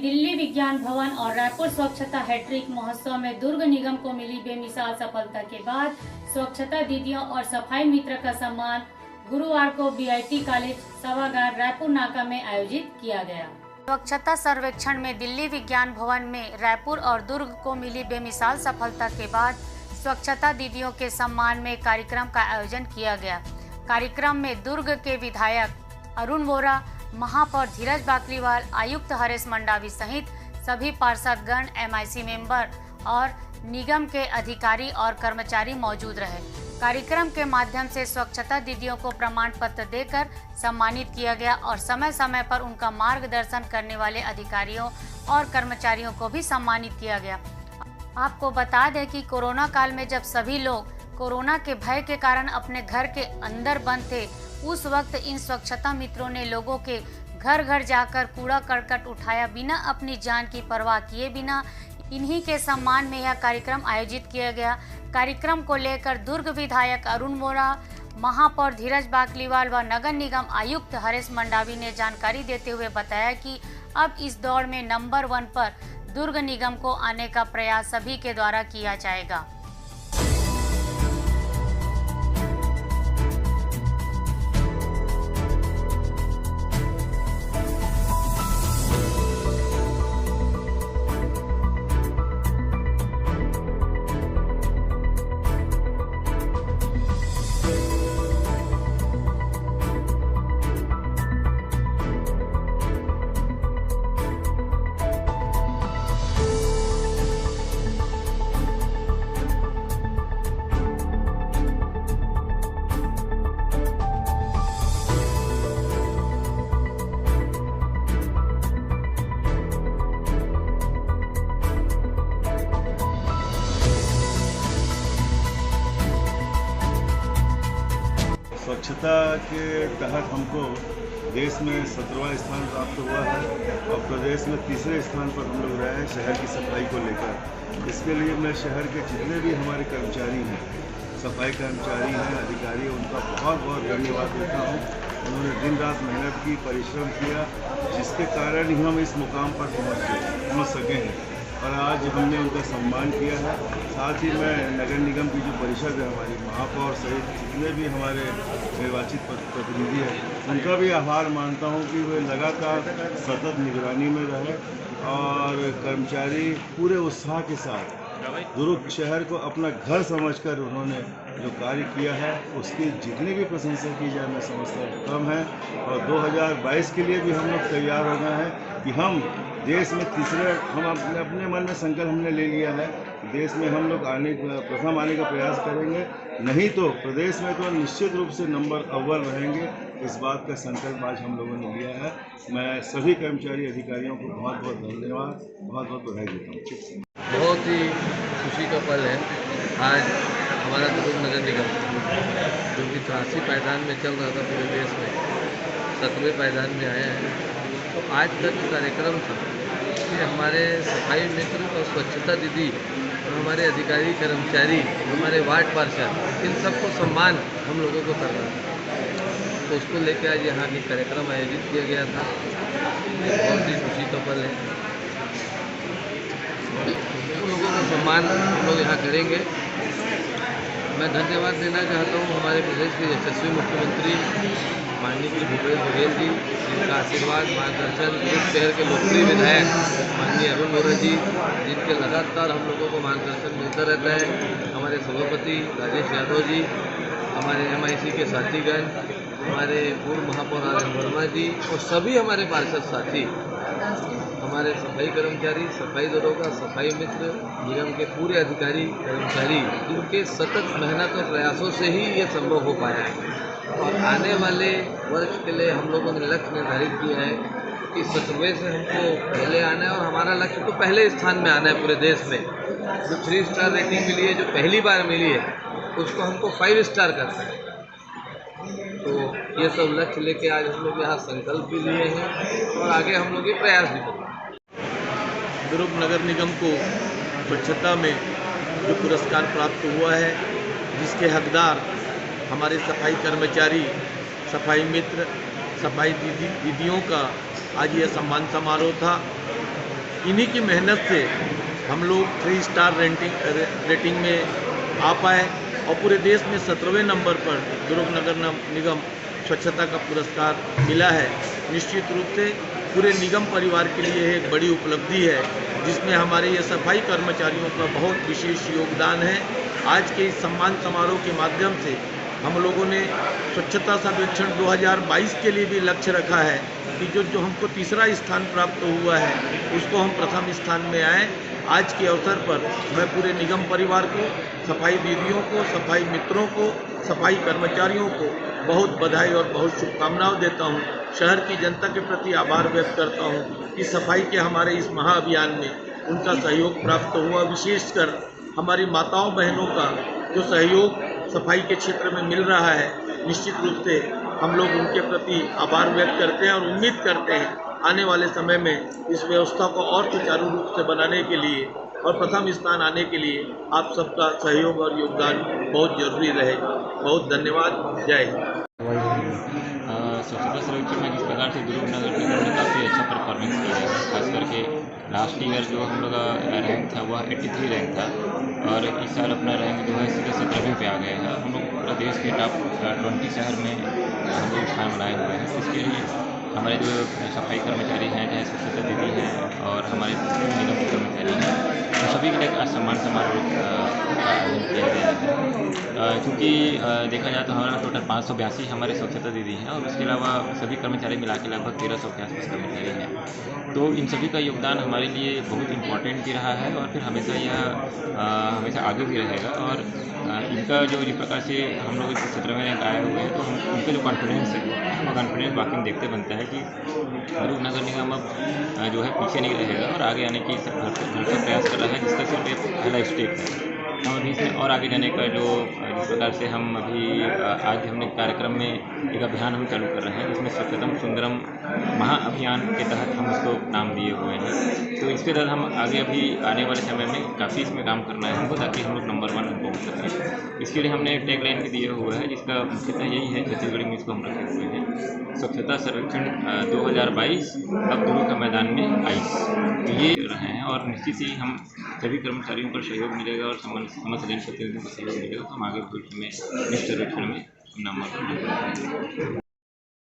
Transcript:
दिल्ली विज्ञान भवन और रायपुर स्वच्छता हैट्रिक महोत्सव में दुर्ग निगम को मिली बेमिसाल सफलता के बाद स्वच्छता दीदियों और सफाई मित्र का सम्मान गुरुवार को बीआईटी कॉलेज सभागार रायपुर नाका में आयोजित किया गया। स्वच्छता सर्वेक्षण में दिल्ली विज्ञान भवन में रायपुर और दुर्ग को मिली बेमिसाल सफलता के बाद स्वच्छता दीदियों के सम्मान में कार्यक्रम का आयोजन किया गया। कार्यक्रम में दुर्ग के विधायक अरुण वोरा, महापौर धीरज बाकलीवाल, आयुक्त हरेश मंडावी सहित सभी पार्षदगण, एमआईसी मेंबर और निगम के अधिकारी और कर्मचारी मौजूद रहे। कार्यक्रम के माध्यम से स्वच्छता दीदियों को प्रमाण पत्र देकर सम्मानित किया गया और समय समय पर उनका मार्गदर्शन करने वाले अधिकारियों और कर्मचारियों को भी सम्मानित किया गया। आपको बता दें कि कोरोना काल में जब सभी लोग कोरोना के भय के कारण अपने घर के अंदर बंद थे, उस वक्त इन स्वच्छता मित्रों ने लोगों के घर घर जाकर कूड़ा करकट उठाया, बिना अपनी जान की परवाह किए बिना। इन्हीं के सम्मान में यह कार्यक्रम आयोजित किया गया। कार्यक्रम को लेकर दुर्ग विधायक अरुण वोरा, महापौर धीरज बाकलीवाल व नगर निगम आयुक्त हरेश मंडावी ने जानकारी देते हुए बताया कि अब इस दौड़ में नंबर 1 पर दुर्ग निगम को आने का प्रयास सभी के द्वारा किया जाएगा। स्वच्छता के तहत हमको देश में 17वां स्थान प्राप्त हुआ है और प्रदेश में तीसरे स्थान पर हम लोग रहे हैं शहर की सफाई को लेकर। इसके लिए मैं शहर के जितने भी हमारे कर्मचारी हैं, सफाई कर्मचारी हैं, अधिकारी हैं, उनका बहुत बहुत धन्यवाद देता हूँ। उन्होंने दिन रात मेहनत की, परिश्रम किया, जिसके कारण ही हम इस मुकाम पर पहुँच सके हैं और आज हमने उनका सम्मान किया है। साथ ही मैं नगर निगम की जो परिषद है, हमारी महापौर सहित जितने भी हमारे निर्वाचित प्रतिनिधि हैं, उनका भी आभार मानता हूं कि वे लगातार सतत निगरानी में रहे और कर्मचारी पूरे उत्साह के साथ दुर्ग शहर को अपना घर समझकर उन्होंने जो कार्य किया है, उसकी जितनी भी प्रशंसा की जाए मैं समझता हूँ कम है। और 2022 के लिए भी हम लोग तैयार हो गए हैं कि हम देश में हम अपने मन में संकल्प हमने ले लिया है कि देश में हम लोग प्रथम आने का प्रयास करेंगे, नहीं तो प्रदेश में तो निश्चित रूप से नंबर अव्वल रहेंगे। इस बात का संकल्प आज हम लोगों ने लिया है। मैं सभी कर्मचारी अधिकारियों को बहुत बहुत धन्यवाद, बहुत बहुत बधाई देता हूँ। बहुत ही खुशी का पल है आज हमारा दुर्ग नगर निगम, जो कि 83 पायदान में चल रहा था पूरे देश में, 7वें पायदान में आया है। तो आज का जो कार्यक्रम था कि हमारे सफाई मित्र और स्वच्छता दीदी और हमारे अधिकारी कर्मचारी, हमारे वार्ड पार्षद, इन सबको सम्मान हम लोगों को करना था, तो उसको लेकर आज यहाँ एक कार्यक्रम आयोजित किया गया था। बहुत ही खुशी का पल है। उन लोगों का सम्मान हम लोग यहाँ करेंगे। मैं धन्यवाद देना चाहता हूँ हमारे प्रदेश के यशस्वी मुख्यमंत्री माननीय श्री भूपेश बघेल जी, जिनका आशीर्वाद, मार्गदर्शन, इस शहर के लोकप्रिय विधायक माननीय अरुण वोरा जी, जिनके लगातार हम लोगों को मार्गदर्शन मिलता रहता है, हमारे सभापति राजेश यादव जी, हमारे एमआईसी के साथीगण, हमारे पूर्व महापौर आर वर्मा जी और सभी हमारे पार्षद साथी, हमारे सफाई कर्मचारी, सफाई दरोगा, सफाई मित्र, निगम के पूरे अधिकारी कर्मचारी, इनके सतत मेहनत और प्रयासों से ही ये संभव हो पाया है। और आने वाले वर्ष के लिए हम लोगों ने लक्ष्य निर्धारित किया है कि 17वें से हमको पहले आना है और हमारा लक्ष्य तो पहले स्थान में आना है पूरे देश में। जो 3 स्टार रेटिंग मिली है, जो पहली बार मिली है, उसको हमको 5 स्टार करना है। तो ये सब लक्ष्य लेके आज हम लोग यहाँ संकल्प भी लिए हैं और आगे हम लोग ये प्रयास भी करेंगे। दुर्ग नगर निगम को स्वच्छता में जो पुरस्कार प्राप्त हुआ है, जिसके हकदार हमारे सफाई कर्मचारी, सफाई मित्र, सफाई दीदियों का आज यह सम्मान समारोह था। इन्हीं की मेहनत से हम लोग 3 स्टार रेटिंग में आ पाए और पूरे देश में 17वें नंबर पर दुर्ग नगर निगम स्वच्छता का पुरस्कार मिला है। निश्चित रूप से पूरे निगम परिवार के लिए एक बड़ी उपलब्धि है, जिसमें हमारे ये सफाई कर्मचारियों का बहुत विशेष योगदान है। आज के इस सम्मान समारोह के माध्यम से हम लोगों ने स्वच्छता सर्वेक्षण 2022 के लिए भी लक्ष्य रखा है कि जो हमको तीसरा स्थान प्राप्त हुआ है उसको हम प्रथम स्थान में आए। आज के अवसर पर मैं पूरे निगम परिवार को, सफाई दीदियों को, सफाई मित्रों को, सफाई कर्मचारियों को बहुत बधाई और बहुत शुभकामनाएं देता हूं। शहर की जनता के प्रति आभार व्यक्त करता हूं कि सफाई के हमारे इस महाअभियान में उनका सहयोग प्राप्त हुआ। विशेषकर हमारी माताओं बहनों का जो सहयोग सफाई के क्षेत्र में मिल रहा है, निश्चित रूप से हम लोग उनके प्रति आभार व्यक्त करते हैं और उम्मीद करते हैं आने वाले समय में इस व्यवस्था को और सुचारू रूप से बनाने के लिए और प्रथम स्थान आने के लिए आप सबका सहयोग और योगदान बहुत जरूरी रहेगा। बहुत धन्यवाद। जय हिंद। स्वच्छता सर्वेक्षण में जिस प्रकार से दुर्ग नगर निगम ने काफ़ी अच्छा परफॉर्मेंस किया है, खास करके लास्ट ईयर जो हम लोग का रैंक था वह 83 रैंक था और इस साल अपना रैंक जो है सीधे 17वें पे आ गया है। हम लोग पूरा देश के टॉप 20 शहर में हम लोग स्थान बनाए हुए हैं। इसके लिए हमारे जो सफाई कर्मचारी हैं, चाहे स्वच्छता दीदी हैं और हमारे निगम के कर्मचारी हैं, तो सभी के लिए आज सम्मान समारोह का आयोजन किया गया है। क्योंकि देखा जाए तो हमारा टोटल 582 हमारे स्वच्छता दीदी हैं और उसके अलावा सभी कर्मचारी मिला के लगभग 1300 के आसपास कर्मचारी हैं। तो इन सभी का योगदान हमारे लिए बहुत इम्पोर्टेंट भी रहा है और फिर हमेशा यह हमेशा आगे भी रहेगा। और इनका जो जिस प्रकार से हम लोग 17वें रैंक आए हुए हैं, तो हम उनका जो कॉन्फिडेंस है वो कॉन्फिडेंस वाकई में देखते बनता है कि दुर्ग नगर निगम अब जो है पीछे नहीं रहेगा और आगे आने की भरपूर प्रयास कर रहा है, जिसका सिर्फ एक पहला स्टेप है। हम अभी इसमें और आगे जाने का जो जिस प्रकार से हम अभी आज हमने कार्यक्रम में एक अभियान हम चालू कर रहे हैं, जिसमें स्वच्छतम सुंदरम महाअभियान के तहत हम उसको नाम दिए हुए हैं। तो इसके तहत हम आगे अभी आने वाले समय में काफ़ी इसमें काम करना है हमको, ताकि हम लोग नंबर 1 पहुँच सकें। इसके लिए हमने एक टैगलाइन भी दिए हुआ है, जिसका मुख्यतः यही है, छत्तीसगढ़ी में इसको हम रखे हुए हैं, स्वच्छता सर्वेक्षण 2022 अब दुर्ग के मैदान में आइस। तो ये रहे हैं और निश्चित ही हम सभी कर्मचारियों पर सहयोग मिलेगा और समस्त जनप्रतिनिधियों को सहयोग मिलेगा, तो हम आगे भविष्य में इस सर्वेक्षण में नंबर